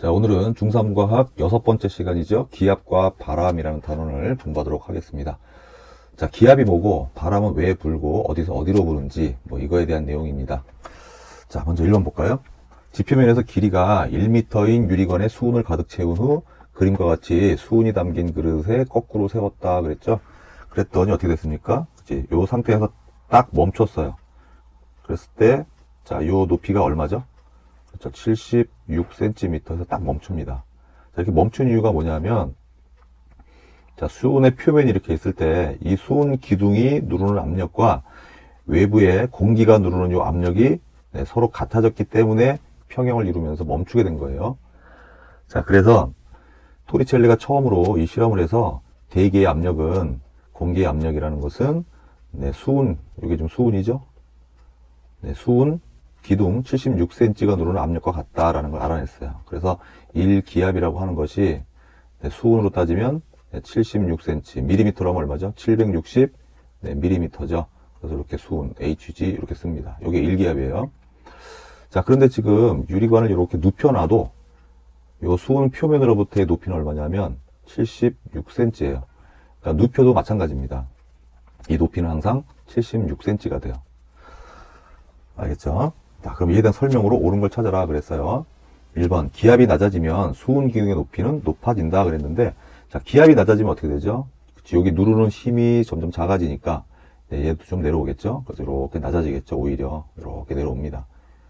자, 오늘은 중3과학 6번째 시간이죠. 기압과 바람이라는 단원을 공부하도록 하겠습니다. 자, 기압이 뭐고, 바람은 왜 불고, 어디서 어디로 부는지, 이거에 대한 내용입니다. 자, 먼저 1번 볼까요? 지표면에서 길이가 1m인 유리관에 수은을 가득 채운 후, 그림과 같이 수은이 담긴 그릇에 거꾸로 세웠다 그랬죠? 그랬더니 어떻게 됐습니까? 그치? 요 상태에서 딱 멈췄어요. 그랬을 때, 자, 요 높이가 얼마죠? 그렇죠. 76cm에서 딱 멈춥니다. 자, 이렇게 멈춘 이유가 뭐냐면, 자, 수은의 표면이 이렇게 있을 때, 이 수은 기둥이 누르는 압력과 외부에 공기가 누르는 이 압력이 서로 같아졌기 때문에 평형을 이루면서 멈추게 된 거예요. 자, 그래서 토리첼리가 처음으로 이 실험을 해서 대기의 압력은 공기의 압력이라는 것은 수은, 이게 좀 수은이죠? 수은 기둥 76cm가 누르는 압력과 같다라는 걸 알아냈어요. 그래서 1기압이라고 하는 것이 수은으로 따지면 76cm, 밀리미터로 하면 얼마죠? 760 밀리미터죠. 그래서 이렇게 수은, HG 이렇게 씁니다. 이게 1기압이에요. 자, 그런데 지금 유리관을 이렇게 눕혀놔도 이 수은 표면으로부터의 높이는 얼마냐면 76cm예요. 그러니까 눕혀도 마찬가지입니다. 이 높이는 항상 76cm가 돼요. 알겠죠? 자, 그럼 이에 대한 설명으로 옳은 걸 찾아라 그랬어요. 1번, 기압이 낮아지면 수은 기둥의 높이는 높아진다 그랬는데, 자, 기압이 낮아지면 어떻게 되죠? 그치, 여기 누르는 힘이 점점 작아지니까 얘도 좀 내려오겠죠? 그래서 이렇게 낮아지겠죠? 오히려 이렇게 내려옵니다.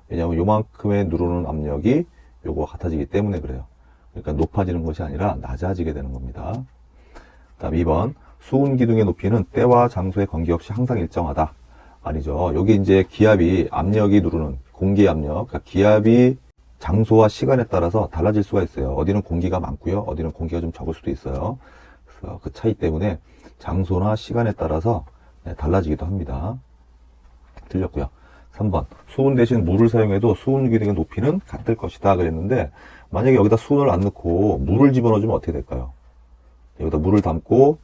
왜냐하면 요만큼의 누르는 압력이 요거와 같아지기 때문에 그래요. 그러니까 높아지는 것이 아니라 낮아지게 되는 겁니다. 다음 2번, 수은 기둥의 높이는 때와 장소에 관계없이 항상 일정하다. 아니죠. 여기 이제 기압이 압력이 누르는 공기 압력, 그러니까 기압이 장소와 시간에 따라서 달라질 수가 있어요. 어디는 공기가 많고요. 어디는 공기가 좀 적을 수도 있어요. 그래서 그 차이 때문에 장소나 시간에 따라서 달라지기도 합니다. 틀렸고요. 3번. 수은 대신 물을 사용해도 수은 기둥의 높이는 같을 것이다 그랬는데, 만약에 여기다 수은을 안 넣고 물을 집어넣어주면 어떻게 될까요? 여기다 물을 담고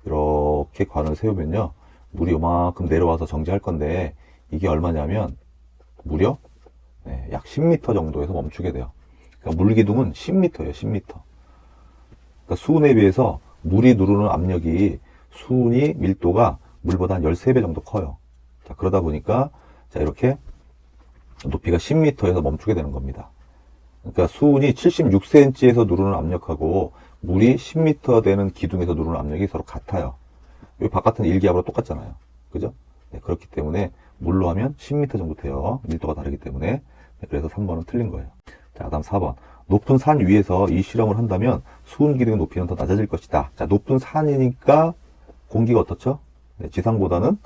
이렇게 관을 세우면요, 물이 요만큼 내려와서 정지할 건데, 이게 얼마냐면 무려 약 10m 정도에서 멈추게 돼요. 그러니까 물기둥은 10m예요. 10m. 그러니까 수은에 비해서 물이 누르는 압력이, 수은이 밀도가 물보다 한 13배 정도 커요. 자, 그러다 보니까 자, 이렇게 높이가 10m에서 멈추게 되는 겁니다. 그러니까 수은이 76cm에서 누르는 압력하고 물이 10m 되는 기둥에서 누르는 압력이 서로 같아요. 여기 바깥은 1기압으로 똑같잖아요. 그죠? 그렇기 때문에 물로 하면 10m 정도 돼요. 밀도가 다르기 때문에. 그래서 3번은 틀린 거예요. 자, 다음 4번. 높은 산 위에서 이 실험을 한다면 수은 기둥의 높이는 더 낮아질 것이다. 자, 높은 산이니까 공기가 어떻죠? 지상보다는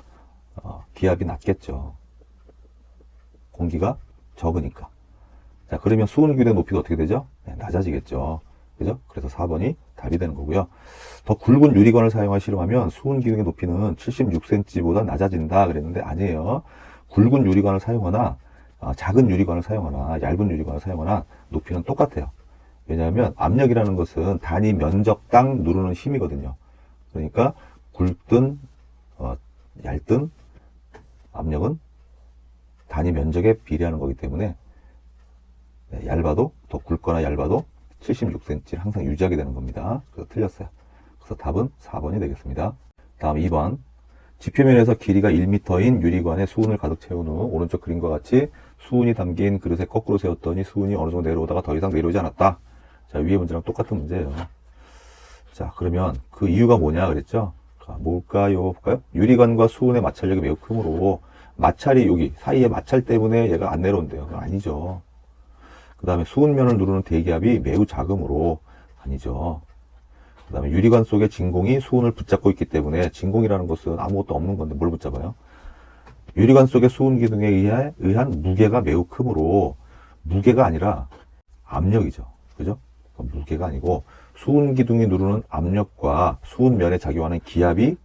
기압이 낮겠죠. 공기가 적으니까. 자, 그러면 수은 기둥의 높이가 어떻게 되죠? 낮아지겠죠. 그죠? 그래서 4번이 답이 되는 거고요. 더 굵은 유리관을 사용해 실험하면 수은 기둥의 높이는 76cm보다 낮아진다 그랬는데 아니에요. 굵은 유리관을 사용하나 작은 유리관을 사용하나 얇은 유리관을 사용하나 높이는 똑같아요. 왜냐하면 압력이라는 것은 단위 면적당 누르는 힘이거든요. 그러니까 굵든 얇든 압력은 단위 면적에 비례하는 거기 때문에 얇아도, 더 굵거나 얇아도 76cm를 항상 유지하게 되는 겁니다. 그래서 틀렸어요. 그래서 답은 4번이 되겠습니다. 다음 2번. 지표면에서 길이가 1m인 유리관에 수은을 가득 채운 후 오른쪽 그림과 같이 수은이 담긴 그릇에 거꾸로 세웠더니 수은이 어느 정도 내려오다가 더 이상 내려오지 않았다. 자, 위의 문제랑 똑같은 문제예요. 자, 그러면 그 이유가 뭐냐 그랬죠? 뭘까요? 볼까요? 유리관과 수은의 마찰력이 매우 크므로 마찰이 여기 사이에 마찰 때문에 얘가 안 내려온대요. 그건 아니죠. 그 다음에 수은면을 누르는 대기압이 매우 작으므로 아니죠. 그 다음에 유리관 속의 진공이 수은을 붙잡고 있기 때문에, 진공이라는 것은 아무것도 없는 건데 뭘 붙잡아요? 유리관 속의 수은 기둥에 의한 무게가 매우 크므로, 무게가 아니라 압력이죠. 그죠? 그러니까 무게가 아니고 수은 기둥이 누르는 압력과 수은면에 작용하는 기압이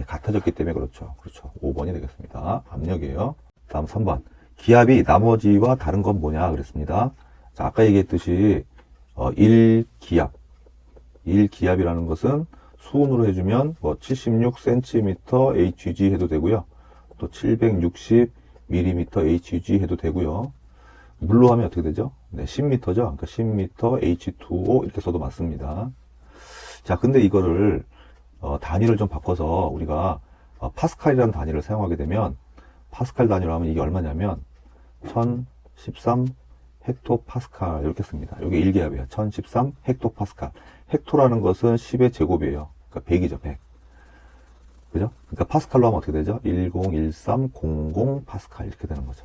같아졌기 때문에 그렇죠. 그렇죠. 5번이 되겠습니다. 압력이에요. 다음 3번. 기압이 나머지와 다른 건 뭐냐 그랬습니다. 자, 아까 얘기했듯이 1기압. 1기압이라는 것은 수은으로 해주면 76cm HG 해도 되고요. 또 760 mm HG 해도 되고요. 물로 하면 어떻게 되죠? 네, 10m죠. 그러니까 10m H2O 이렇게 써도 맞습니다. 자, 근데 이거를 단위를 좀 바꿔서 우리가 파스칼이라는 단위를 사용하게 되면 파스칼 단위로 하면 이게 얼마냐면 1013 헥토파스칼 이렇게 씁니다. 이게 1기압이에요. 1013 헥토파스칼. 헥토라는 것은 10의 제곱이에요. 그러니까 100이죠, 100. 그죠? 그러니까 파스칼로 하면 어떻게 되죠? 101300 파스칼 이렇게 되는 거죠.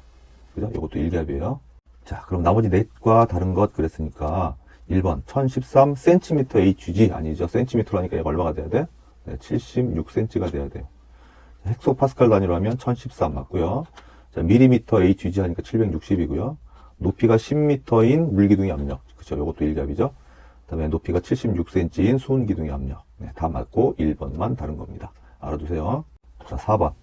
그죠? 이것도 1기압이에요. 자, 그럼 나머지 넷과 다른 것 그랬으니까 1번 1013 cm Hg 아니죠? cm라니까 얘가 얼마가 돼야 돼? 네, 76cm가 돼야 돼요. 헥토파스칼 단위로 하면 1013 맞고요. 자, 밀리미터 Hg 하니까 760이고요. 높이가 10m인 물기둥의 압력. 그쵸? 이것도 1기압이죠. 그 다음에 높이가 76cm인 수은기둥의 압력. 네, 다 맞고 1번만 다른 겁니다. 알아두세요. 자, 4번.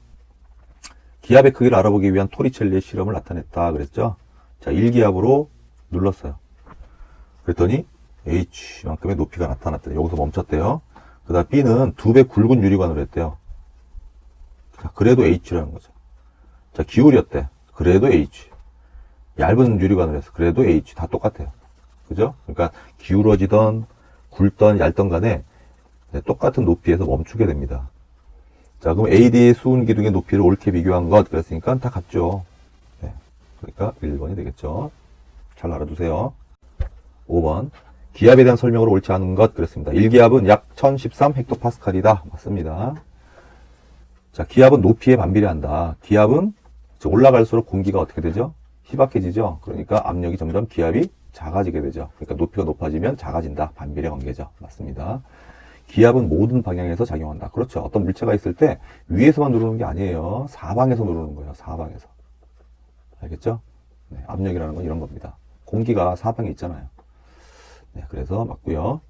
기압의 크기를 알아보기 위한 토리첼리의 실험을 나타냈다 그랬죠? 자, 1기압으로 눌렀어요. 그랬더니 H만큼의 높이가 나타났대요. 여기서 멈췄대요. 그 다음 B는 2배 굵은 유리관으로 했대요. 자, 그래도 H라는 거죠. 자, 기울였대. 그래도 H. 얇은 유리관으로 해서 그래도 H. 다 똑같아요. 그죠? 그러니까 기울어지던 굵던 얇던 간에 똑같은 높이에서 멈추게 됩니다. 자, 그럼 AD의 수은 기둥의 높이를 옳게 비교한 것 그랬으니까 다 같죠. 네. 그러니까 1번이 되겠죠. 잘 알아두세요. 5번. 기압에 대한 설명으로 옳지 않은 것 그랬습니다. 1기압은 약 1013 헥토파스칼이다. 맞습니다. 자, 기압은 높이에 반비례한다. 기압은 올라갈수록 공기가 어떻게 되죠? 희박해지죠. 그러니까 압력이 점점 기압이 작아지게 되죠. 그러니까 높이가 높아지면 작아진다. 반비례 관계죠. 맞습니다. 기압은 모든 방향에서 작용한다. 그렇죠. 어떤 물체가 있을 때 위에서만 누르는 게 아니에요. 사방에서 누르는 거예요. 사방에서. 알겠죠? 네, 압력이라는 건 이런 겁니다. 공기가 사방에 있잖아요. 네, 그래서 맞고요.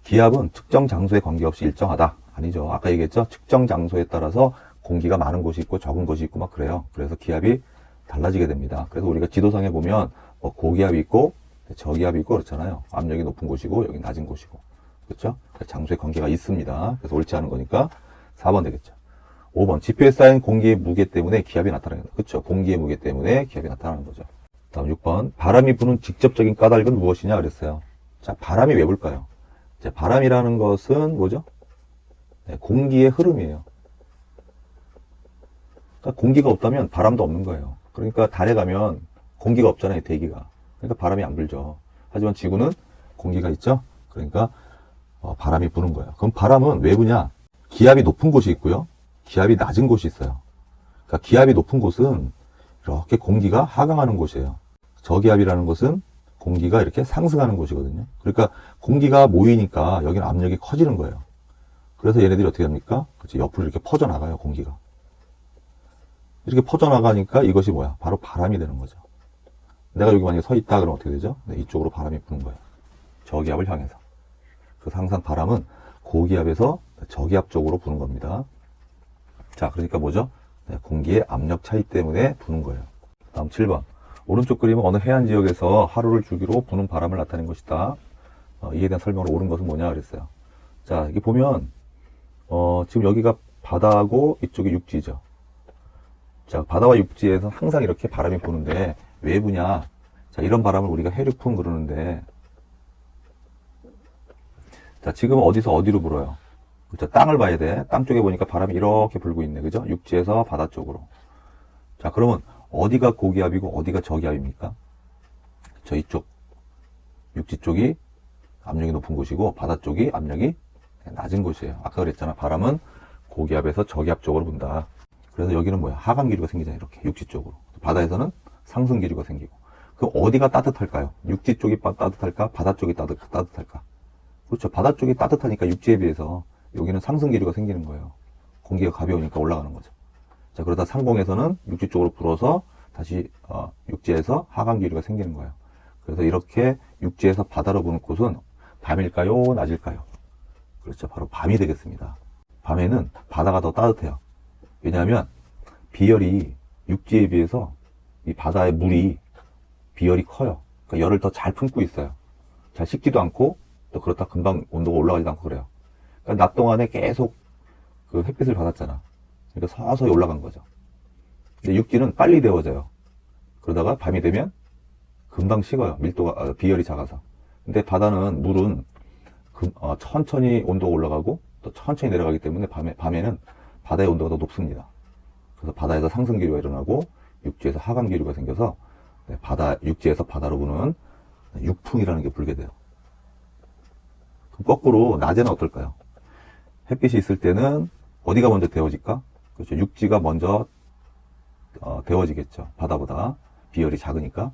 기압은 특정 장소에 관계없이 일정하다. 아니죠. 아까 얘기했죠. 특정 장소에 따라서 공기가 많은 곳이 있고 적은 곳이 있고 막 그래요. 그래서 기압이 달라지게 됩니다. 그래서 우리가 지도상에 보면 뭐 고기압이 있고 저기압이 있고 그렇잖아요. 압력이 높은 곳이고 여기 낮은 곳이고. 그렇죠? 장소의 관계가 있습니다. 그래서 옳지 않은 거니까 4번 되겠죠. 5번. 지표에 쌓인 공기의 무게 때문에 기압이 나타나는 거죠. 그렇죠? 공기의 무게 때문에 기압이 나타나는 거죠. 다음 6번. 바람이 부는 직접적인 까닭은 무엇이냐 그랬어요. 자, 바람이 왜 불까요? 자, 바람이라는 것은 뭐죠? 네, 공기의 흐름이에요. 그러니까 공기가 없다면 바람도 없는 거예요. 그러니까 달에 가면 공기가 없잖아요, 대기가. 그러니까 바람이 안 불죠. 하지만 지구는 공기가 있죠? 그러니까 바람이 부는 거예요. 그럼 바람은 왜 부냐? 기압이 높은 곳이 있고요. 기압이 낮은 곳이 있어요. 그러니까 기압이 높은 곳은 이렇게 공기가 하강하는 곳이에요. 저기압이라는 것은 공기가 이렇게 상승하는 곳이거든요. 그러니까 공기가 모이니까 여기는 압력이 커지는 거예요. 그래서 얘네들이 어떻게 합니까? 그렇지, 옆으로 이렇게 퍼져나가요, 공기가. 이렇게 퍼져나가니까 이것이 뭐야? 바로 바람이 되는 거죠. 내가 여기 만약에 서 있다 그러면 어떻게 되죠? 네, 이쪽으로 바람이 부는 거예요. 저기압을 향해서. 그래서 항상 바람은 고기압에서 저기압 쪽으로 부는 겁니다. 자, 그러니까 뭐죠? 네, 공기의 압력 차이 때문에 부는 거예요. 다음 7번. 오른쪽 그림은 어느 해안 지역에서 하루를 주기로 부는 바람을 나타낸 것이다. 이에 대한 설명으로 옳은 것은 뭐냐 그랬어요. 자, 이게 보면 지금 여기가 바다하고 이쪽이 육지죠. 자, 바다와 육지에서 항상 이렇게 바람이 부는데 왜 부냐? 자, 이런 바람을 우리가 해류풍 그러는데, 자, 지금 어디서 어디로 불어요? 그렇죠? 땅을 봐야 돼. 땅 쪽에 보니까 바람이 이렇게 불고 있네. 그죠? 육지에서 바다 쪽으로. 자, 그러면 어디가 고기압이고 어디가 저기압입니까? 저 이쪽. 육지 쪽이 압력이 높은 곳이고 바다 쪽이 압력이 낮은 곳이에요. 아까 그랬잖아. 바람은 고기압에서 저기압 쪽으로 분다. 그래서 여기는 뭐야? 하강 기류가 생기잖아요. 이렇게 육지 쪽으로. 바다에서는 상승 기류가 생기고. 그럼 어디가 따뜻할까요? 육지 쪽이 따뜻할까? 바다 쪽이 따뜻할까? 그렇죠. 바다 쪽이 따뜻하니까 육지에 비해서 여기는 상승 기류가 생기는 거예요. 공기가 가벼우니까 올라가는 거죠. 자, 그러다 상공에서는 육지 쪽으로 불어서 다시 육지에서 하강 기류가 생기는 거예요. 그래서 이렇게 육지에서 바다로 부는 곳은 밤일까요? 낮일까요? 그렇죠. 바로 밤이 되겠습니다. 밤에는 바다가 더 따뜻해요. 왜냐하면 비열이 육지에 비해서 이 바다의 물이 비열이 커요. 그러니까 열을 더 잘 품고 있어요. 잘 식지도 않고 또 그렇다 금방 온도가 올라가지도 않고 그래요. 그러니까 낮 동안에 계속 그 햇빛을 받았잖아. 그러니까 서서히 올라간 거죠. 근데 육지는 빨리 데워져요. 그러다가 밤이 되면 금방 식어요. 밀도가, 비열이 작아서. 근데 바다는, 물은 천천히 온도가 올라가고 또 천천히 내려가기 때문에 밤에는 바다의 온도가 더 높습니다. 그래서 바다에서 상승 기류가 일어나고 육지에서 하강 기류가 생겨서 육지에서 바다로 부는 육풍이라는 게 불게 돼요. 그럼 거꾸로 낮에는 어떨까요? 햇빛이 있을 때는 어디가 먼저 데워질까? 그렇죠. 육지가 먼저 데워지겠죠. 바다보다 비열이 작으니까.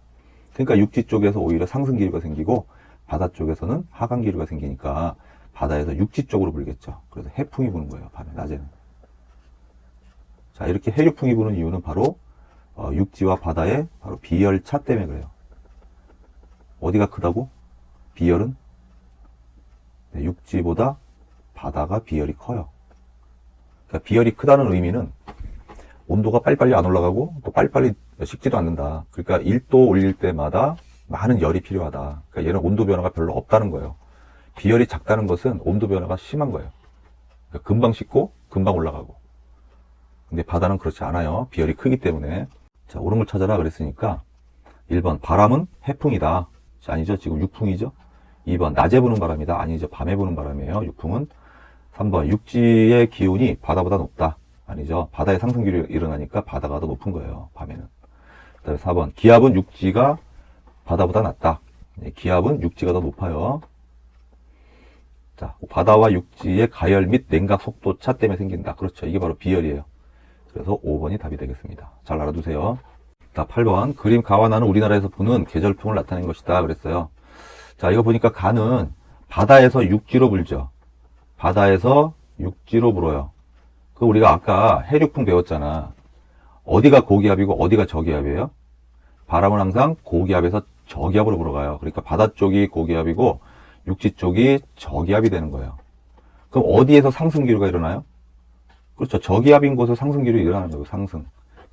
그러니까 육지 쪽에서 오히려 상승 기류가 생기고 바다 쪽에서는 하강 기류가 생기니까 바다에서 육지 쪽으로 불겠죠. 그래서 해풍이 부는 거예요. 밤에, 낮에는. 자, 이렇게 해류풍이 부는 이유는 바로 육지와 바다의 바로 비열차 때문에 그래요. 어디가 크다고? 비열은? 네, 육지보다 바다가 비열이 커요. 그러니까 비열이 크다는 의미는 온도가 빨리빨리 안 올라가고 또 빨리빨리 식지도 않는다. 그러니까 1도 올릴 때마다 많은 열이 필요하다. 그러니까 얘는 온도 변화가 별로 없다는 거예요. 비열이 작다는 것은 온도 변화가 심한 거예요. 그러니까 금방 식고 금방 올라가고. 근데 바다는 그렇지 않아요. 비열이 크기 때문에. 자, 옳은 걸 찾아라 그랬으니까 1번 바람은 해풍이다. 자, 아니죠. 지금 육풍이죠. 2번 낮에 부는 바람이다. 아니죠. 밤에 부는 바람이에요. 육풍은. 3번 육지의 기온이 바다보다 높다. 아니죠. 바다의 상승 기류가 일어나니까 바다가 더 높은 거예요. 밤에는. 그다음에 4번 기압은 육지가 바다보다 낮다. 네, 기압은 육지가 더 높아요. 자, 바다와 육지의 가열 및 냉각 속도 차 때문에 생긴다. 그렇죠. 이게 바로 비열이에요. 그래서 5번이 답이 되겠습니다. 잘 알아두세요. 자, 8번 그림 가와 나는 우리나라에서 부는 계절풍을 나타낸 것이다 그랬어요. 자, 이거 보니까 가는 바다에서 육지로 불죠. 바다에서 육지로 불어요. 그 우리가 아까 해류풍 배웠잖아. 어디가 고기압이고 어디가 저기압이에요? 바람은 항상 고기압에서 저기압으로 불어가요. 그러니까 바다 쪽이 고기압이고 육지 쪽이 저기압이 되는 거예요. 그럼 어디에서 상승 기류가 일어나요? 그렇죠. 저기압인 곳에서 상승 기류가 일어나는 거예요. 상승.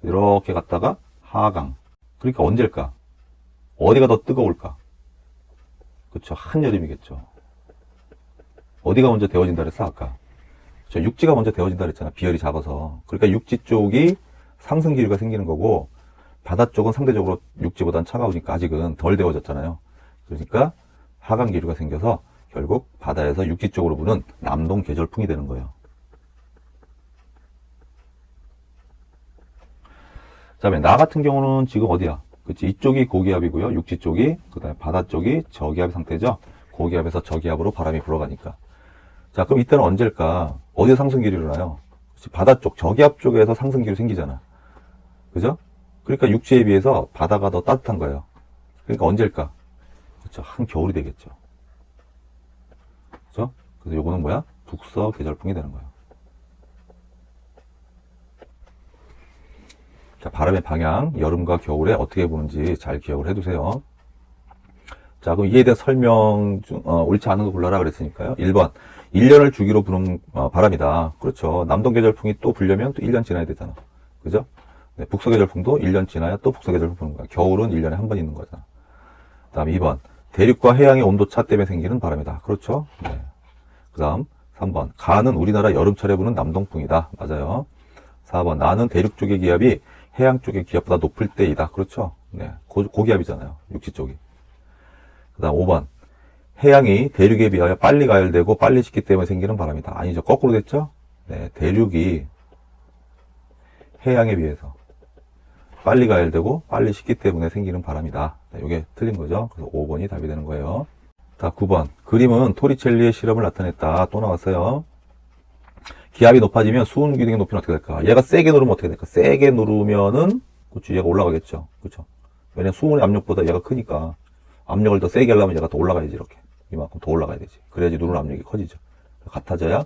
이렇게 갔다가 하강. 그러니까 언제일까? 어디가 더 뜨거울까? 그렇죠. 한여름이겠죠. 어디가 먼저 데워진다 그랬어 아까? 그렇죠. 육지가 먼저 데워진다 그랬잖아. 비열이 작아서. 그러니까 육지 쪽이 상승 기류가 생기는 거고 바다 쪽은 상대적으로 육지보다는 차가우니까 아직은 덜 데워졌잖아요. 그러니까 하강 기류가 생겨서 결국 바다에서 육지 쪽으로 부는 남동 계절풍이 되는 거예요. 그다음에 나 같은 경우는 지금 어디야? 그치, 이쪽이 고기압이고요. 육지 쪽이, 그다음에 바다 쪽이 저기압 상태죠. 고기압에서 저기압으로 바람이 불어가니까. 자, 그럼 이때는 언제일까? 어디에 상승 기류 일어나요? 그치, 바다 쪽, 저기압 쪽에서 상승 기류 생기잖아. 그죠? 그러니까 육지에 비해서 바다가 더 따뜻한 거예요. 그러니까 언제일까? 그렇죠. 한겨울이 되겠죠. 그죠? 그래서 요거는 뭐야? 북서 계절풍이 되는 거예요. 자, 바람의 방향, 여름과 겨울에 어떻게 부는지 잘 기억을 해두세요. 자, 그럼 이에 대한 설명 중, 옳지 않은 거 골라라 그랬으니까요. 1번, 1년을 주기로 부는 바람이다. 그렇죠. 남동계절풍이 또 불려면 또 1년 지나야 되잖아. 그죠? 네, 북서계절풍도 1년 지나야 또 북서계절풍 부는 거야. 겨울은 1년에 한 번 있는 거잖아. 그 다음 2번, 대륙과 해양의 온도차 때문에 생기는 바람이다. 그렇죠. 네. 그 다음 3번, 가는 우리나라 여름철에 부는 남동풍이다. 맞아요. 4번, 나는 대륙 쪽의 기압이 해양 쪽의 기압보다 높을 때이다. 그렇죠. 네. 고기압이잖아요. 육지 쪽이. 그 다음 5번, 해양이 대륙에 비하여 빨리 가열되고 빨리 식기 때문에 생기는 바람이다. 아니죠. 거꾸로 됐죠? 네. 대륙이 해양에 비해서 빨리 가열되고 빨리 식기 때문에 생기는 바람이다. 네, 이게 틀린 거죠. 그래서 5번이 답이 되는 거예요. 자, 9번. 그림은 토리첼리의 실험을 나타냈다. 또 나왔어요. 기압이 높아지면 수온 기능의 높이는 어떻게 될까? 얘가 세게 누르면 어떻게 될까? 세게 누르면은, 그렇죠. 얘가 올라가겠죠. 그렇죠. 왜냐면 수온의 압력보다 얘가 크니까 압력을 더 세게 하려면 얘가 더 올라가야지. 이렇게. 이만큼 더 올라가야 되지. 그래야지 누르는 압력이 커지죠. 같아져야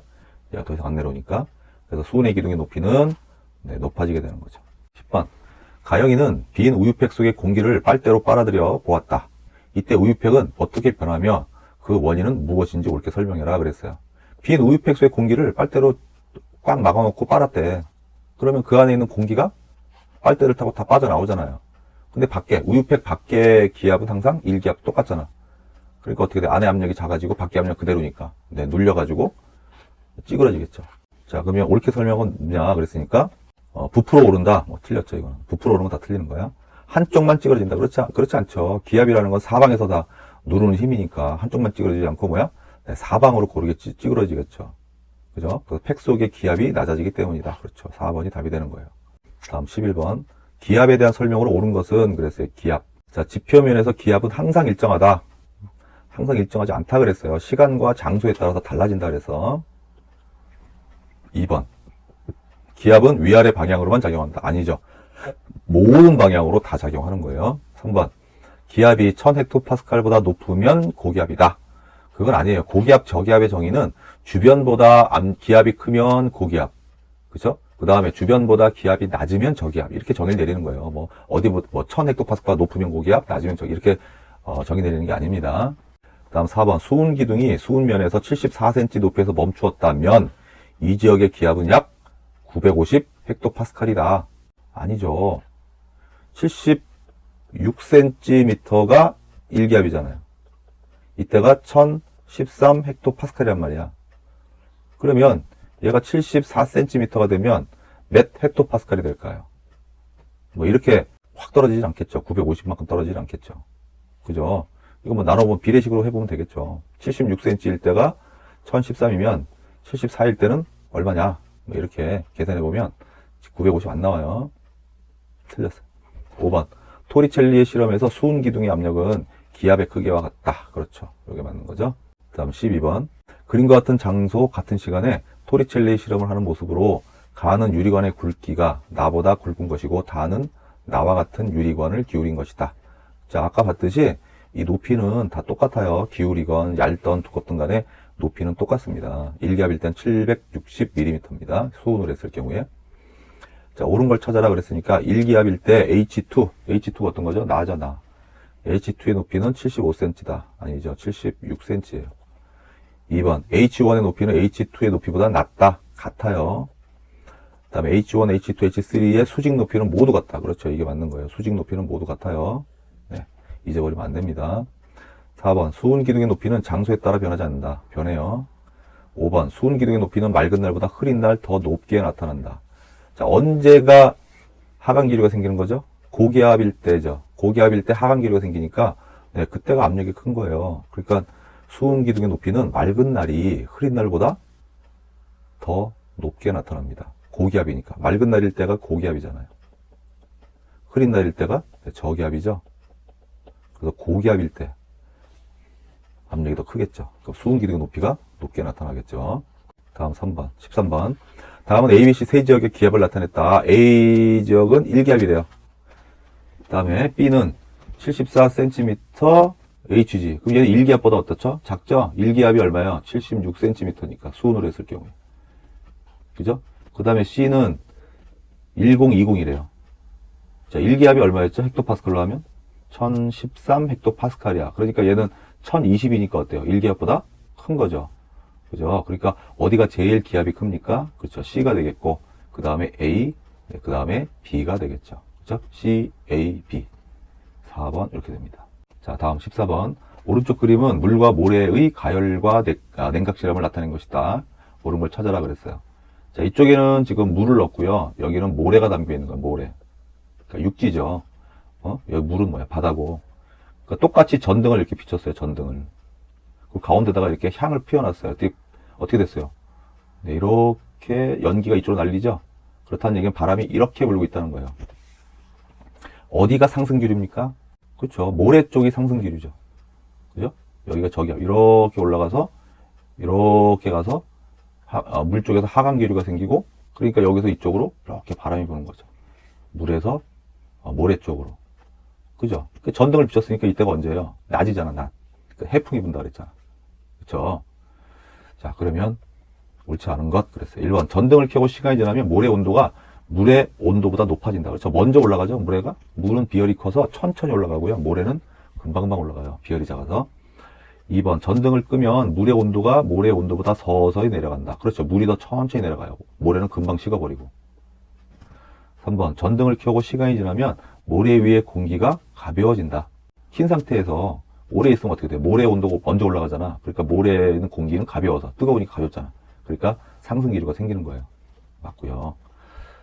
얘가 더 이상 안 내려오니까. 그래서 수온의 기둥의 높이는 네, 높아지게 되는 거죠. 10번. 가영이는 빈 우유팩 속의 공기를 빨대로 빨아들여 보았다. 이때 우유팩은 어떻게 변하며 그 원인은 무엇인지 옳게 설명해라 그랬어요. 빈 우유팩 속의 공기를 빨대로 꽉 막아놓고 빨았대. 그러면 그 안에 있는 공기가 빨대를 타고 다 빠져나오잖아요. 근데 우유팩 밖의 기압은 항상 1기압 똑같잖아. 그러니까 어떻게 돼? 안에 압력이 작아지고 밖의 압력 그대로니까. 네, 눌려가지고 찌그러지겠죠. 자, 그러면 옳게 설명은 뭐냐 그랬으니까 부풀어 오른다. 틀렸죠, 이거는. 부풀어 오르는 거 다 틀리는 거야. 한쪽만 찌그러진다. 그렇지 않죠. 기압이라는 건 사방에서 다 누르는 힘이니까 한쪽만 찌그러지지 않고 뭐야? 네, 사방으로 고르게 찌그러지겠죠. 그죠? 그 팩 속의 기압이 낮아지기 때문이다. 그렇죠. 4번이 답이 되는 거예요. 다음 11번. 기압에 대한 설명으로 옳은 것은 그랬어요. 기압. 자, 지표면에서 기압은 항상 일정하다. 항상 일정하지 않다 그랬어요. 시간과 장소에 따라서 달라진다 그래서. 2번. 기압은 위아래 방향으로만 작용한다. 아니죠. 모든 방향으로 다 작용하는 거예요. 3번. 기압이 1000헥토파스칼보다 높으면 고기압이다. 그건 아니에요. 고기압, 저기압의 정의는 주변보다 기압이 크면 고기압. 그죠? 그 다음에 주변보다 기압이 낮으면 저기압. 이렇게 정의를 내리는 거예요. 뭐, 1000헥토파스칼 높으면 고기압, 낮으면 저기. 이렇게, 정의 내리는 게 아닙니다. 그 다음 4번. 수은 기둥이 수은면에서 74cm 높이에서 멈추었다면 이 지역의 기압은 약 950헥토파스칼이다. 아니죠. 76cm가 1기압이잖아요. 이때가 1013헥토파스칼이란 말이야. 그러면 얘가 74cm가 되면 몇 헥토파스칼이 될까요? 뭐 이렇게 확 떨어지진 않겠죠. 950만큼 떨어지진 않겠죠. 그죠? 이거 뭐 나눠보면 비례식으로 해보면 되겠죠. 76cm일 때가 1013이면 74일 때는 얼마냐? 뭐 이렇게 계산해보면 950 안 나와요. 틀렸어요. 5번. 토리첼리의 실험에서 수은 기둥의 압력은 기압의 크기와 같다. 그렇죠. 이게 맞는 거죠. 다음 12번. 그림과 같은 장소, 같은 시간에 토리첼리의 실험을 하는 모습으로 가는 유리관의 굵기가 나보다 굵은 것이고 다는 나와 같은 유리관을 기울인 것이다. 자, 아까 봤듯이 이 높이는 다 똑같아요. 기울이건 얇던 두껍든 간에 높이는 똑같습니다. 1기압일 땐 760mm입니다. 수은을 했을 경우에. 자, 옳은 걸 찾아라 그랬으니까 1기압일 때 H2가 어떤 거죠? 나잖아. H2의 높이는 75cm다. 아니죠. 76cm예요. 2번. H1의 높이는 H2의 높이보다 낮다. 같아요. 그 다음에 H1, H2, H3의 수직 높이는 모두 같다. 그렇죠. 이게 맞는 거예요. 수직 높이는 모두 같아요. 네. 잊어버리면 안 됩니다. 4번. 수은 기둥의 높이는 장소에 따라 변하지 않는다. 변해요. 5번. 수은 기둥의 높이는 맑은 날보다 흐린 날 더 높게 나타난다. 자, 언제가 하강 기류가 생기는 거죠? 고기압일 때죠. 고기압일 때 하강 기류가 생기니까 네, 그때가 압력이 큰 거예요. 그러니까 수은 기둥의 높이는 맑은 날이 흐린 날보다 더 높게 나타납니다. 고기압이니까. 맑은 날일 때가 고기압이잖아요. 흐린 날일 때가 저기압이죠. 그래서 고기압일 때 압력이 더 크겠죠. 그러니까 수은 기둥의 높이가 높게 나타나겠죠. 다음 3번, 13번. 다음은 A, B, C 세 지역의 기압을 나타냈다. A 지역은 1기압이래요. 그 다음에 B는 74cm HG. 그럼 얘는 1기압보다 어떻죠? 작죠? 1기압이 얼마예요? 76cm니까 수은으로 했을 경우에. 그죠? 그 다음에 C는 1020이래요. 자, 1기압이 얼마였죠? 헥토파스칼로 하면? 1013 헥토파스칼이야. 그러니까 얘는 1020이니까 어때요? 1기압보다 큰 거죠. 그죠? 그러니까 어디가 제일 기압이 큽니까? 그렇죠. C가 되겠고, 그 다음에 A, 그 다음에 B가 되겠죠. 그렇죠? C, A, B. 4번 이렇게 됩니다. 자, 다음 14번. 오른쪽 그림은 물과 모래의 가열과 냉각 실험을 나타낸 것이다. 옳은 걸 찾아라 그랬어요. 자, 이쪽에는 지금 물을 넣었고요. 여기는 모래가 담겨 있는 거예요. 모래. 그러니까 육지죠. 여기 물은 뭐야? 바다고. 그러니까 똑같이 전등을 이렇게 비췄어요. 전등을. 그 가운데다가 이렇게 향을 피워놨어요. 어떻게 됐어요? 네, 이렇게 연기가 이쪽으로 날리죠? 그렇다는 얘기는 바람이 이렇게 불고 있다는 거예요. 어디가 상승기류입니까? 그렇죠. 모래 쪽이 상승기류죠. 그죠? 여기가 저기야. 이렇게 올라가서, 이렇게 가서, 물 쪽에서 하강기류가 생기고, 그러니까 여기서 이쪽으로 이렇게 바람이 부는 거죠. 물에서 모래 쪽으로. 그죠? 그 전등을 비췄으니까 이때가 언제예요? 낮이잖아, 낮. 그러니까 해풍이 분다 그랬잖아. 그쵸? 자, 그러면 옳지 않은 것 그랬어요. 1번. 전등을 켜고 시간이 지나면 모래 온도가 물의 온도보다 높아진다. 그렇죠? 먼저 올라가죠, 물에가? 물은 비열이 커서 천천히 올라가고요. 모래는 금방금방 올라가요. 비열이 작아서. 2번. 전등을 끄면 물의 온도가 모래의 온도보다 서서히 내려간다. 그렇죠. 물이 더 천천히 내려가요. 모래는 금방 식어버리고. 3번. 전등을 켜고 시간이 지나면 모래 위의 공기가 가벼워진다. 킨 상태에서 오래 있으면 어떻게 돼요? 모래 온도가 먼저 올라가잖아. 그러니까 모래는 공기는 가벼워서 뜨거우니까 가볍잖아. 그러니까 상승 기류가 생기는 거예요. 맞고요.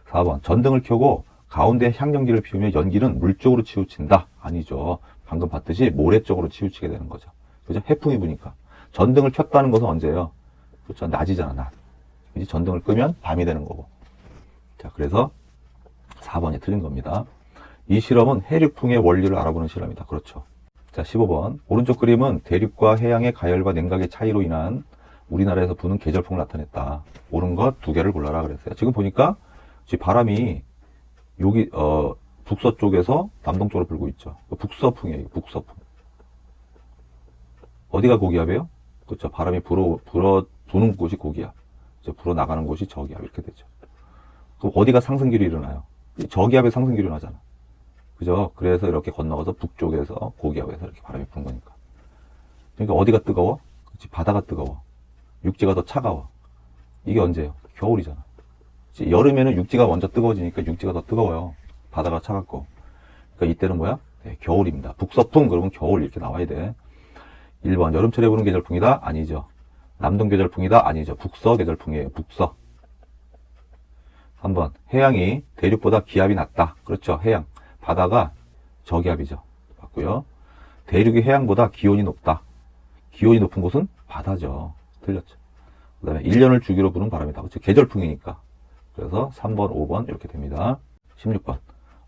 4번. 전등을 켜고 가운데 향연기를 피우면 연기는 물 쪽으로 치우친다. 아니죠. 방금 봤듯이 모래 쪽으로 치우치게 되는 거죠. 그죠? 해풍이 부니까. 전등을 켰다는 것은 언제예요? 그렇죠. 낮이잖아, 낮. 이제 전등을 끄면 밤이 되는 거고. 자, 그래서 4번이 틀린 겁니다. 이 실험은 해륙풍의 원리를 알아보는 실험이다. 그렇죠. 자, 15번. 오른쪽 그림은 대륙과 해양의 가열과 냉각의 차이로 인한 우리나라에서 부는 계절풍을 나타냈다. 옳은 것 2개를 골라라 그랬어요. 지금 보니까 지금 바람이 여기 북서쪽에서 남동쪽으로 불고 있죠. 북서풍이에요. 북서풍. 어디가 고기압이에요? 그렇죠. 바람이 부는 곳이 고기압. 불어 나가는 곳이 저기압. 이렇게 되죠. 그럼 어디가 상승기로 일어나요? 저기압에 상승기로 일어나잖아. 그죠? 그래서 이렇게 건너가서 북쪽에서 고기압에서 이렇게 바람이 부는 거니까. 그러니까 어디가 뜨거워? 그렇지. 바다가 뜨거워. 육지가 더 차가워. 이게 언제예요? 겨울이잖아. 그치? 여름에는 육지가 먼저 뜨거워지니까 육지가 더 뜨거워요. 바다가 차갑고. 그러니까 이때는 뭐야? 네, 겨울입니다. 북서풍 그러면 겨울 이렇게 나와야 돼. 1번 여름철에 부는 계절풍이다? 아니죠. 남동 계절풍이다? 아니죠. 북서 계절풍이에요. 북서. 3번 해양이 대륙보다 기압이 낮다. 그렇죠. 해양. 바다가 저기압이죠. 맞고요. 대륙이 해양보다 기온이 높다. 기온이 높은 곳은 바다죠. 틀렸죠. 그 다음에 1년을 주기로 부는 바람이다. 그렇죠. 계절풍이니까. 그래서 3번, 5번 이렇게 됩니다. 16번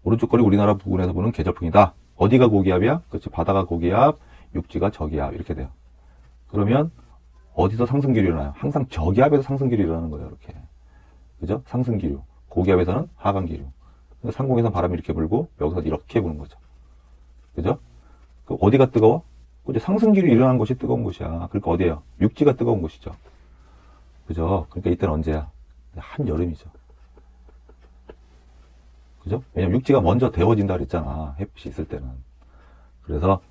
오른쪽 거리 우리나라 부근에서 부는 계절풍이다. 어디가 고기압이야? 그렇죠. 바다가 고기압, 육지가 저기압 이렇게 돼요. 그러면 어디서 상승기류 일어나요? 항상 저기압에서 상승기류 일어나는 거예요. 이렇게. 그죠? 상승기류. 고기압에서는 하강기류. 상공에서는 바람이 이렇게 불고 여기서 이렇게 부는 거죠. 그죠? 그럼 어디가 뜨거워? 그죠? 상승기류 일어나는 곳이 뜨거운 곳이야. 그러니까 어디예요? 육지가 뜨거운 곳이죠. 그죠? 그러니까 이때는 언제야? 한여름이죠. 그죠? 왜냐면 육지가 먼저 데워진다 그랬잖아. 햇빛이 있을 때는. 그래서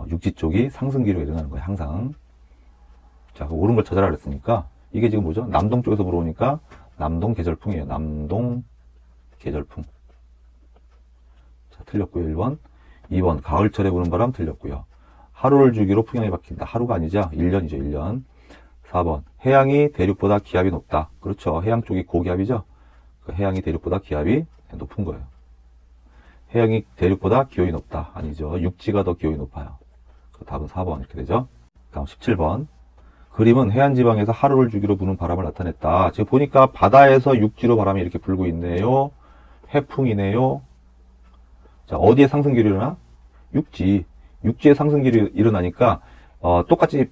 육지 쪽이 상승기로 일어나는 거예요. 항상. 자, 옳은 걸 찾아라 그랬으니까 이게 지금 뭐죠? 남동 쪽에서 불어오니까 남동 계절풍이에요. 남동 계절풍. 자, 틀렸고요. 1번. 2번 가을철에 부는 바람 틀렸고요. 하루를 주기로 풍향이 바뀐다. 하루가 아니죠. 1년이죠. 1년. 4번 해양이 대륙보다 기압이 높다. 그렇죠. 해양 쪽이 고기압이죠. 그 해양이 대륙보다 기압이 높은 거예요. 해양이 대륙보다 기온이 높다. 아니죠. 육지가 더 기온이 높아요. 그 답은 4번 이렇게 되죠. 다음 17번 그림은 해안지방에서 하루를 주기로 부는 바람을 나타냈다. 지금 보니까 바다에서 육지로 바람이 이렇게 불고 있네요. 해풍이네요. 자, 어디에 상승기류 일어나? 육지. 육지에 상승기류 일어나니까 똑같이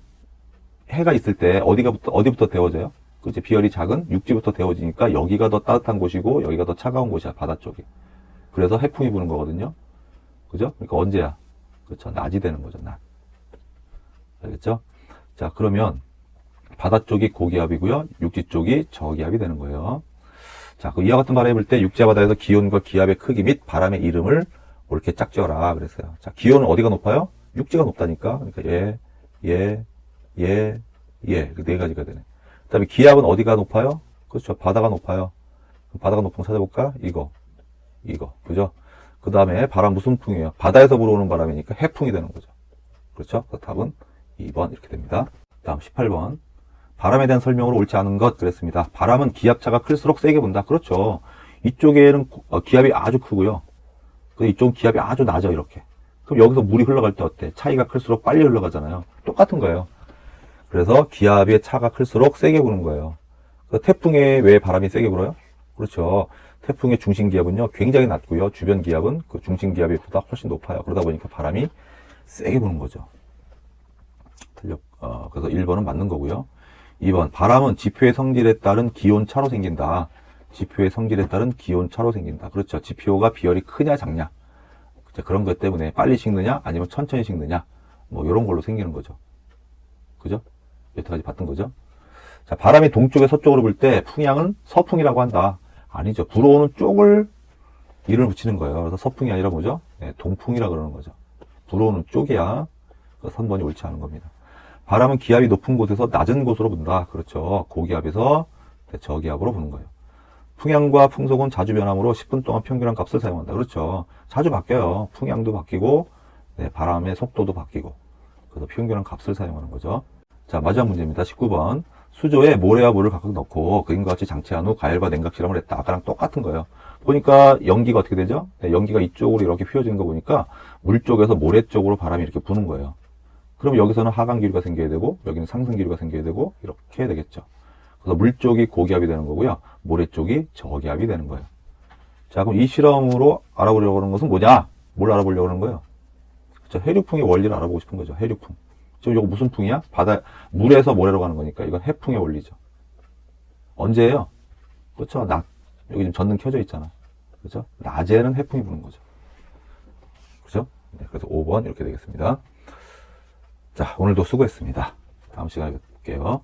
해가 있을 때 어디부터 데워져요? 그치? 비열이 작은 육지부터 데워지니까 여기가 더 따뜻한 곳이고 여기가 더 차가운 곳이야. 바다 쪽이. 그래서 해풍이 부는 거거든요. 그죠? 그러니까 언제야? 그렇죠. 낮이 되는 거죠. 낮. 알겠죠? 자, 그러면 바다 쪽이 고기압이고요. 육지 쪽이 저기압이 되는 거예요. 자, 그 이와 같은 바람이 불 때 육지와 바다에서 기온과 기압의 크기 및 바람의 이름을 옳게 짝지어라 그랬어요. 자, 기온은 어디가 높아요? 육지가 높다니까. 그러니까 네 가지가 되네. 그 다음에 기압은 어디가 높아요? 그렇죠. 바다가 높아요. 바다가 높은 거 찾아볼까? 이거. 그죠? 그 다음에 바람 무슨 풍이에요? 바다에서 불어오는 바람이니까 해풍이 되는 거죠. 그렇죠? 그래서 답은 2번 이렇게 됩니다. 다음 18번. 바람에 대한 설명으로 옳지 않은 것 그랬습니다. 바람은 기압차가 클수록 세게 분다. 그렇죠. 이쪽에는 기압이 아주 크고요. 이쪽은 기압이 아주 낮아 이렇게. 그럼 여기서 물이 흘러갈 때 어때? 차이가 클수록 빨리 흘러가잖아요. 똑같은 거예요. 그래서 기압의 차가 클수록 세게 부는 거예요. 태풍에 왜 바람이 세게 불어요? 그렇죠. 태풍의 중심 기압은요 굉장히 낮고요. 주변 기압은 그 중심 기압보다 훨씬 높아요. 그러다 보니까 바람이 세게 부는 거죠. 그래서 1번은 맞는 거고요. 2번 바람은 지표의 성질에 따른 기온 차로 생긴다. 지표의 성질에 따른 기온 차로 생긴다. 그렇죠. 지표가 비열이 크냐 작냐. 그렇죠? 그런 것 때문에 빨리 식느냐 아니면 천천히 식느냐 뭐 이런 걸로 생기는 거죠. 그죠? 여태까지 봤던 거죠. 자, 바람이 동쪽에 서쪽으로 불 때 풍향은 서풍이라고 한다. 아니죠. 불어오는 쪽을 이름을 붙이는 거예요. 그래서 서풍이 아니라 뭐죠? 네, 동풍이라 그러는 거죠. 불어오는 쪽이야. 그래서 3번이 옳지 않은 겁니다. 바람은 기압이 높은 곳에서 낮은 곳으로 분다. 그렇죠. 고기압에서 저기압으로 부는 거예요. 풍향과 풍속은 자주 변하므로 10분 동안 평균한 값을 사용한다. 그렇죠. 자주 바뀌어요. 풍향도 바뀌고 바람의 속도도 바뀌고 그래서 평균한 값을 사용하는 거죠. 자, 마지막 문제입니다. 19번. 수조에 모래와 물을 각각 넣고 그림과 같이 장치한 후 가열과 냉각 실험을 했다. 아까랑 똑같은 거예요. 보니까 연기가 어떻게 되죠? 네, 연기가 이쪽으로 이렇게 휘어지는 거 보니까 물 쪽에서 모래 쪽으로 바람이 이렇게 부는 거예요. 그럼 여기서는 하강 기류가 생겨야 되고 여기는 상승 기류가 생겨야 되고 이렇게 되겠죠. 그래서 물 쪽이 고기압이 되는 거고요. 모래 쪽이 저기압이 되는 거예요. 자, 그럼 이 실험으로 알아보려고 하는 것은 뭐냐? 뭘 알아보려고 하는 거예요? 그렇죠. 해류풍의 원리를 알아보고 싶은 거죠. 해류풍. 지금 이거 무슨 풍이야? 물에서 모래로 가는 거니까 이건 해풍의 원리죠. 언제예요? 그렇죠. 낮. 여기 지금 전등 켜져 있잖아. 그렇죠? 낮에는 해풍이 부는 거죠. 그렇죠? 네, 그래서 5번 이렇게 되겠습니다. 자, 오늘도 수고했습니다. 다음 시간에 뵐게요.